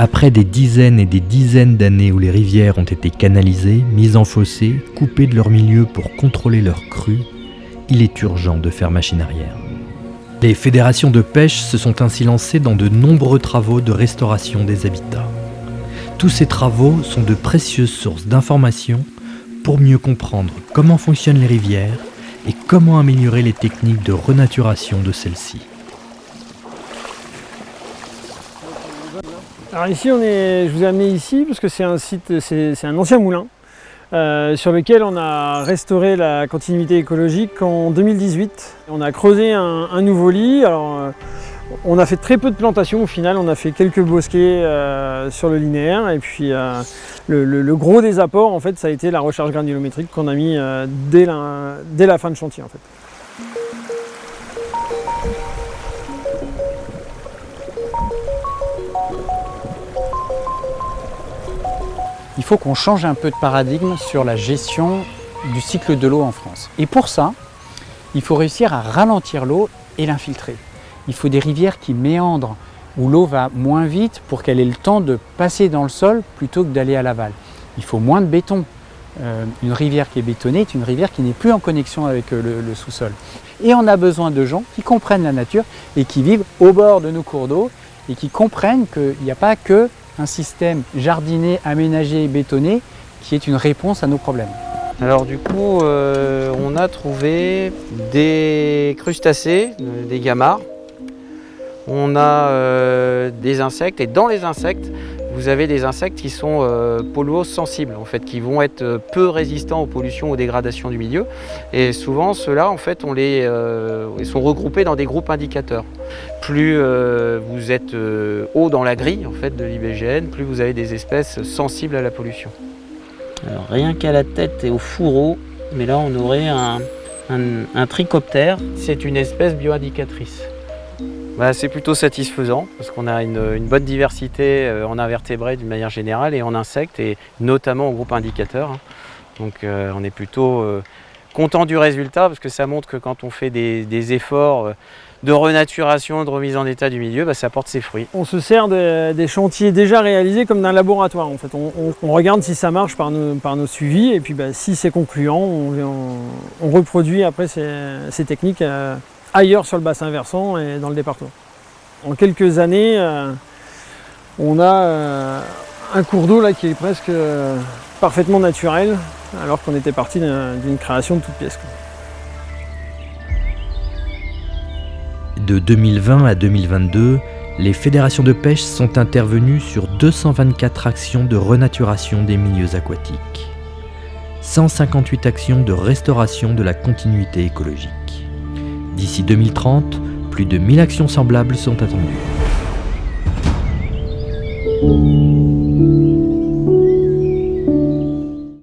Après des dizaines et des dizaines d'années où les rivières ont été canalisées, mises en fossé, coupées de leur milieu pour contrôler leur crue, il est urgent de faire machine arrière. Les fédérations de pêche se sont ainsi lancées dans de nombreux travaux de restauration des habitats. Tous ces travaux sont de précieuses sources d'informations pour mieux comprendre comment fonctionnent les rivières et comment améliorer les techniques de renaturation de celles-ci. Alors ici, je vous ai amené ici parce que c'est un site, c'est un ancien moulin sur lequel on a restauré la continuité écologique en 2018. On a creusé un nouveau lit. Alors, on a fait très peu de plantations au final, on a fait quelques bosquets sur le linéaire et puis le gros des apports en fait ça a été la recharge granulométrique qu'on a mis dès la fin de chantier en fait. Il faut qu'on change un peu de paradigme sur la gestion du cycle de l'eau en France. Et pour ça, il faut réussir à ralentir l'eau et l'infiltrer. Il faut des rivières qui méandrent, où l'eau va moins vite pour qu'elle ait le temps de passer dans le sol plutôt que d'aller à l'aval. Il faut moins de béton. Une rivière qui est bétonnée est une rivière qui n'est plus en connexion avec le sous-sol. Et on a besoin de gens qui comprennent la nature et qui vivent au bord de nos cours d'eau et qui comprennent qu'il n'y a pas que un système jardiné, aménagé et bétonné qui est une réponse à nos problèmes. Alors du coup, on a trouvé des crustacés, des gamarres. On a des insectes et dans les insectes, vous avez des insectes qui sont polluo-sensibles, en fait, qui vont être peu résistants aux pollutions, aux dégradations du milieu. Et souvent, ceux-là, en fait, ils sont regroupés dans des groupes indicateurs. Plus vous êtes haut dans la grille en fait, de l'IBGN, plus vous avez des espèces sensibles à la pollution. Alors, rien qu'à la tête et au fourreau, mais là on aurait un trichoptère. C'est une espèce bioindicatrice. C'est plutôt satisfaisant parce qu'on a une bonne diversité en invertébrés d'une manière générale et en insectes et notamment en groupe indicateur. Donc on est plutôt content du résultat parce que ça montre que quand on fait des efforts de renaturation, de remise en état du milieu, ça porte ses fruits. On se sert des chantiers déjà réalisés comme d'un laboratoire. En fait. On regarde si ça marche par nos suivis et puis si c'est concluant, on reproduit après ces techniques ailleurs sur le bassin versant et dans le département. En quelques années, on a un cours d'eau là qui est presque parfaitement naturel alors qu'on était parti d'une création de toute pièce. De 2020 à 2022, les fédérations de pêche sont intervenues sur 224 actions de renaturation des milieux aquatiques, 158 actions de restauration de la continuité écologique. D'ici 2030, plus de 1000 actions semblables sont attendues.